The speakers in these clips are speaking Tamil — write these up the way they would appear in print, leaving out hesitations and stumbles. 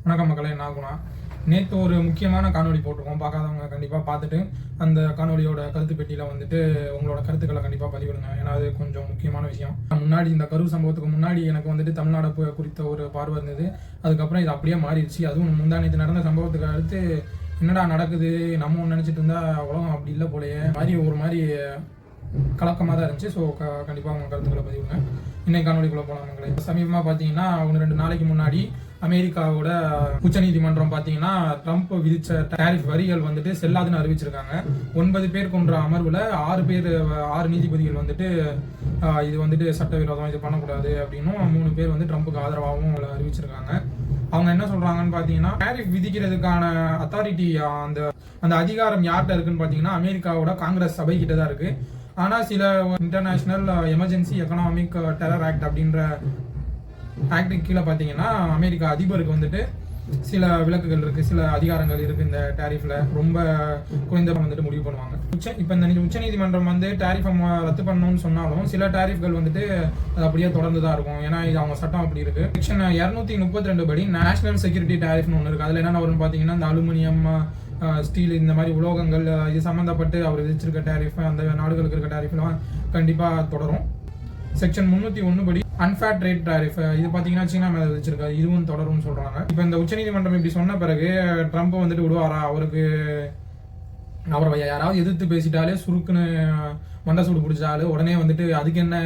வணக்கம் மக்களே, என்ன ஆகுனா நேற்று ஒரு முக்கியமான காணொலி போட்டிருக்கோம். பார்க்காதவங்க கண்டிப்பாக பார்த்துட்டு அந்த காணொலியோட கருத்து பெட்டியில் வந்துட்டு உங்களோட கருத்துக்களை கண்டிப்பாக பதிவிடுங்க. ஏன்னா அது கொஞ்சம் முக்கியமான விஷயம். முன்னாடி இந்த கரூர் சம்பவத்துக்கு முன்னாடி எனக்கு வந்துட்டு தமிழ்நாடு குறித்த ஒரு பார்வை இருந்தது. அதுக்கப்புறம் இது அப்படியே மாறிடுச்சு. அதுவும் முந்தானத்து நடந்த சம்பவத்துக்கு அடுத்து என்னடா நடக்குது, நம்ம ஒன்று நினச்சிட்டு இருந்தா உலகம் அப்படி இல்லை போலையே ஒரு மாதிரி கலக்கமாக தான் இருந்துச்சு. ஸோ கண்டிப்பாக அவங்க கருத்துக்களை பதிவுங்க. இன்னைக்கு காணொலிக்குள்ளே போகலாம் மக்களே. சமீபமாக பார்த்தீங்கன்னா 1-2 நாளைக்கு முன்னாடி அமெரிக்காவோட உச்சநீதிமன்றம் பார்த்தீங்கன்னா ட்ரம்ப் விதிச்ச டாரிஃப் வரிகள் வந்துட்டு செல்லாதுன்னு அறிவிச்சிருக்காங்க. 9 பேர் கொண்ட அமர்வில் 6 நீதிபதிகள் வந்துட்டு இது வந்துட்டு சட்டவிரோதம், இது பண்ணக்கூடாது அப்படின்னும் 3 பேர் வந்து ட்ரம்ப்புக்கு ஆதரவாகவும் அறிவிச்சிருக்காங்க. அவங்க என்ன சொல்றாங்கன்னு பார்த்தீங்கன்னா, டாரிஃப் விதிக்கிறதுக்கான அத்தாரிட்டி அந்த அதிகாரம் யார்கிட்ட இருக்குன்னு பார்த்தீங்கன்னா அமெரிக்காவோட காங்கிரஸ் சபை கிட்ட தான் இருக்கு. ஆனால் சில international emergency economic terror act அப்படின்ற ஆக்டுக்கு கீழே பார்த்தீங்கன்னா அமெரிக்கா அதிபருக்கு வந்துட்டு சில விலக்குகள் இருக்கு, சில அதிகாரங்கள் இருக்கு. இந்த டாரிஃப்ல ரொம்ப குறைந்த வந்துட்டு முடிவு பண்ணுவாங்க. இப்போ இந்த உச்சநீதிமன்றம் வந்து டாரிஃபை ரத்து பண்ணணும்னு சொன்னாலும் சில டாரிஃப்கள் வந்துட்டு அது அப்படியே தொடர்ந்து தான் இருக்கும். ஏன்னா இது அவங்க சட்டம் அப்படி இருக்கு. செக்ஷன் 232 படி நேஷனல் செக்யூரிட்டி டாரிஃப்னு ஒன்று இருக்கு. அதில் என்னென்ன வரும்னு பார்த்தீங்கன்னா இந்த அலுமினியம், ஸ்டீல், இந்த மாதிரி உலோகங்கள் இது சம்மந்தப்பட்டு அவர் விதிச்சிருக்க டாரிஃப் அந்த நாடுகளுக்கு இருக்க டாரிஃப்லாம் கண்டிப்பாக தொடரும். செக்ஷன் 301 படி அன்ஃபேர் ட்ரேட் டாரிஃப் இது பார்த்தீங்கன்னா சீனா மேலே வச்சிருக்காரு, இதுவும் தொடரும்னு சொல்றாங்க. இப்போ இந்த உச்சநீதிமன்றம் இப்படி சொன்ன பிறகு ட்ரம்ப் வந்துட்டு விடுவாரா? அவரை யாராவது எதிர்த்து பேசிட்டாலே சுருக்குன்னு மண்டை சூடு பிடிச்சாலே உடனே வந்துட்டு அதுக்கு என்ன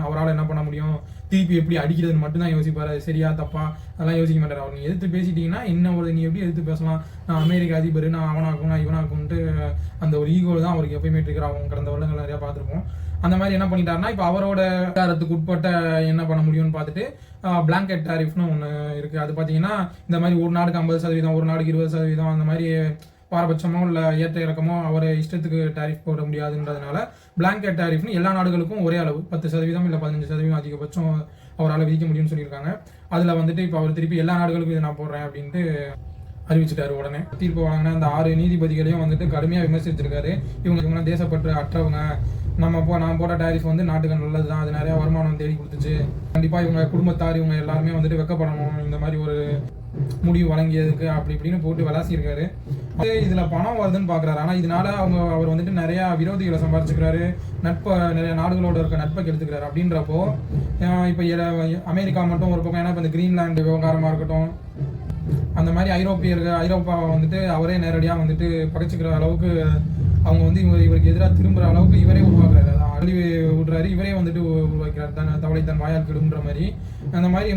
அவரால் என்ன பண்ண முடியும், திருப்பி எப்படி அடிக்கிறதுன்னு மட்டும்தான் யோசிப்பாரு. சரியா தப்பா அதெல்லாம் யோசிக்க மாட்டார். அவர் நீ எதிர்த்து பேசிட்டீங்கன்னா நீ எப்படி எதிர்த்து பேசலாம், நான் அமெரிக்க அதிபர், நான் அவனாக்கும் நான் இவனாக்கும்ட்டு அந்த ஒரு ஈகோ தான் அவருக்கு எப்பயுமே இருக்கிற. அவங்க கடந்த வருடங்கள் நிறையா பார்த்துருப்போம். அந்த மாதிரி என்ன பண்ணிட்டாருன்னா இப்போ அவரோட அதிகாரத்துக்கு உட்பட்ட என்ன பண்ண முடியும்னு பார்த்துட்டு பிளாங்கெட் டாரிஃப்னு ஒன்று இருக்குது. அது பார்த்தீங்கன்னா இந்த மாதிரி ஒரு நாடுக்கு 50%, ஒரு நாடுக்கு 20%, அந்த மாதிரி பாரபட்சமோ இல்லை ஏற்ற இறக்கமோ அவரை இஷ்டத்துக்கு டாரிஃப் போட முடியாதுன்றதுனால பிளாங்கெட் டாரிஃப்னு எல்லா நாடுகளுக்கும் ஒரே அளவு 10% இல்லை 15% அதிகபட்சம் அவரால் விதிக்க முடியும்னு சொல்லியிருக்காங்க. அதில் வந்துட்டு இப்போ அவர் திருப்பி எல்லா நாடுகளுக்கும் இதை நான் போடுறேன் அப்படின்ட்டு அறிவிச்சிட்டாரு. உடனே தீர்ப்பு வாங்கின அந்த 6 நீதிபதிகளையும் வந்துட்டு கடுமையாக விமர்சிச்சிருக்காரு. இவங்க தேசப்பற்று அற்றவங்க, நான் போட்ட டாரிஃப் வந்து நாட்டுக்கு நல்லது தான், அது நிறைய வருமானம் தேடி கொடுத்துச்சு, கண்டிப்பாக இவங்க குடும்பத்தார் இவங்க எல்லாருமே வந்துட்டு வெக்கப்படணும் இந்த மாதிரி ஒரு முடிவு வழங்கியதுக்கு அப்படி இப்படின்னு போட்டு விளாசியிருக்காரு. இதுல பணம் வருதுன்னு பாக்குறாரு. ஆனா இதனால அவர் வந்துட்டு நிறைய விரோதிகளை சம்பாதிச்சுக்கிறாரு, நிறைய நாடுகளோட இருக்க நட்பை கெடுத்துக்கிறாரு. அப்படின்றப்போ இப்ப அமெரிக்கா மட்டும் ஒரு பக்கம், ஏன்னா இப்ப இந்த கிரீன்லாந்து விவகாரமா இருக்கட்டும், அந்த மாதிரி ஐரோப்பாவை வந்துட்டு அவரே நேரடியாக வந்துட்டு பகைச்சிக்கிற அளவுக்கு அவங்க வந்து இவருக்கு எதிராக திரும்புற அளவுக்கு இவரே உருவாக்குறாரு, அழிவு விடுறாரு, இவரே வந்துட்டு உருவாக்கிறார். தவளை தன் வாயால் கெடுன்ற மாதிரி. அந்த மாதிரி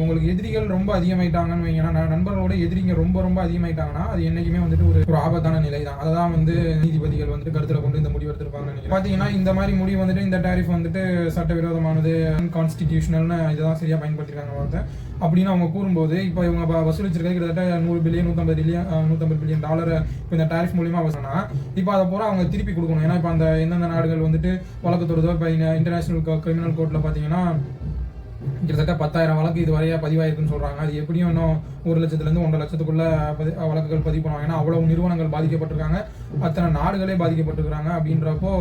உங்களுக்கு எதிரிகள் ரொம்ப அதிகமாயிட்டாங்கன்னு வைங்கன்னா, நண்பர்களோட எதிரிங்க ரொம்ப ரொம்ப அதிகமாயிட்டாங்கன்னா அது என்னைக்குமே வந்துட்டு ஒரு ஆபத்தான நிலை தான். அதை தான் வந்து நீதிபதிகள் வந்துட்டு கருத்துல கொண்டு இந்த முடிவு எடுத்திருப்பாங்க. பார்த்தீங்கன்னா இந்த மாதிரி முடிவு வந்துட்டு இந்த டாரிஃப் வந்துட்டு சட்டவிரோதமானது, அன்கான்ஸ்டிடியூஷனல்னு இதான் சரியா பயன்படுத்திருக்காங்க வார்த்தை அப்படின்னு அவங்க கூறும்போது, இப்போ இவங்க வசூலிச்சிருக்கிறது கிட்டத்தட்ட 100 பில்லியன் $150 பில்லியன் இப்போ இந்த டாரிஃப் மூலியமா வசூல்னா இப்போ அதை பூரா அவங்க திருப்பி கொடுக்கணும். ஏன்னா இப்போ அந்த எந்தெந்த நாடுகள் வந்துட்டு வழக்கு தொடுதோ, இப்போ இன்டர்நேஷனல் கிரிமினல் கோர்ட்ல பார்த்தீங்கன்னா கிட்டத்தட்ட 10,000 வழக்கு இது வரையா பதிவாயிருக்குன்னு சொல்றாங்க. அது எப்படியும் இன்னும் 1 லட்சத்துலேருந்து 1.5 லட்சத்துக்குள்ள வழக்குகள் பதிவு பண்ணுவாங்க. ஏன்னா அவ்வளவு நிறுவனங்கள் பாதிக்கப்பட்டிருக்காங்க, அத்தனை நாடுகளே பாதிக்கப்பட்டிருக்கிறாங்க. அப்படின்றப்போ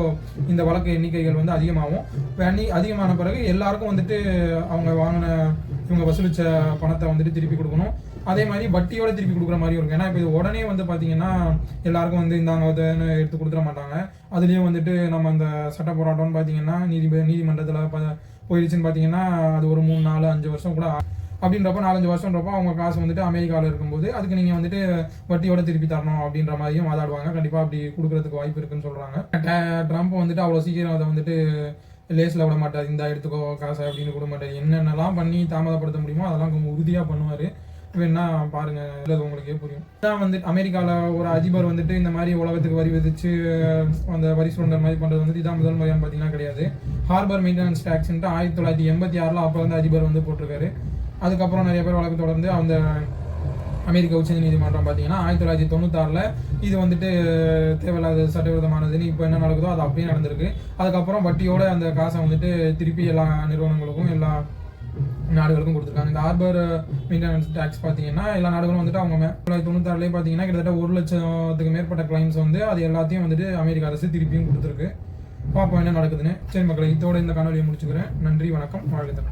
இந்த வழக்கு எண்ணிக்கைகள் வந்து அதிகமான பிறகு எல்லாருக்கும் வந்துட்டு அவங்க இவங்க வசூலிச்ச பணத்தை வந்துட்டு திருப்பி கொடுக்கணும். அதே மாதிரி வட்டியோட திருப்பி கொடுக்குற மாதிரி இருக்கும். ஏன்னா இப்போ இது உடனே வந்து பார்த்தீங்கன்னா எல்லாருக்கும் வந்து இந்தாங்க எடுத்து கொடுத்துட மாட்டாங்க. அதுலேயும் வந்துட்டு நம்ம அந்த சட்ட போராட்டம்னு பார்த்தீங்கன்னா நீதிமன்றத்தில் போயிடுச்சுன்னு பார்த்தீங்கன்னா அது ஒரு 3-4-5 வருஷம் கூட அப்படின்றப்போ 4-5 வருஷம்ன்றப்போ அவங்க காசு வந்துட்டு அமெரிக்காவில் இருக்கும்போது அதுக்கு நீங்கள் வந்துட்டு வட்டியோட திருப்பி தரணும் அப்படின்ற மாதிரியும் வாதாடுவாங்க. கண்டிப்பாக அப்படி கொடுக்கறதுக்கு வாய்ப்பு இருக்குன்னு சொல்கிறாங்க. ட்ரம்ப் வந்துட்டு அவ்வளோ சீக்கிரம் அதை வந்துட்டு லேஸில் விட மாட்டார், இந்த எடுத்துக்கோ காசை அப்படின்னு கொடுக்க மாட்டார். என்னென்னலாம் பண்ணி தாமதப்படுத்த முடியுமோ அதெல்லாம் கொஞ்சம் உறுதியாக பண்ணுவார். வேணா பாருங்க, உங்களுக்கே புரியும். இதான் வந்து அமெரிக்காவில் ஒரு அதிபர் வந்துட்டு இந்த மாதிரி உலகத்துக்கு வரி விதிச்சு அந்த வரி சுரண்டல் மாதிரி பண்ணுறது வந்துட்டு இதான் முதல் முறையான்னு பார்த்தீங்கன்னா கிடையாது. ஹார்பர் மெயின்டெனன்ஸ் டாக்ஸ்ன்ட்டு 1986 அப்போ வந்து அதிபர் வந்து போட்டிருக்காரு. அதுக்கப்புறம் நிறைய பேர் வழக்கு தொடர்ந்து அந்த அமெரிக்க உச்ச நீதிமன்றம் பார்த்தீங்கன்னா 1996 இது வந்துட்டு தேவையில்லாத சட்டவிரோதமானதுன்னு இப்போ என்ன நடக்குதோ அது அப்படியே நடந்திருக்கு. அதுக்கப்புறம் வட்டியோட அந்த காசை வந்துட்டு திருப்பி எல்லா நிறுவனங்களுக்கும் எல்லா நாடுகளுக்கும் கொடுத்துருக்காங்க. இந்த ஹார்பர் மெயின்டெனன்ஸ் டாக்ஸ் பார்த்தீங்கன்னா எல்லா நாடுகளும் வந்துட்டு அவங்க 1996 பார்த்தீங்கன்னா கிட்டத்தட்ட 1 லட்சத்துக்கு மேற்பட்ட கிளைம்ஸ் வந்து அது எல்லாத்தையும் வந்துட்டு அமெரிக்க அரசு திருப்பியும் கொடுத்துருக்கு. பார்ப்போம் என்ன நடக்குதுன்னு. சரி மக்களை, இதோட இந்த காணொலியை முடிச்சுக்கிறேன். நன்றி, வணக்கம், வாழ்க.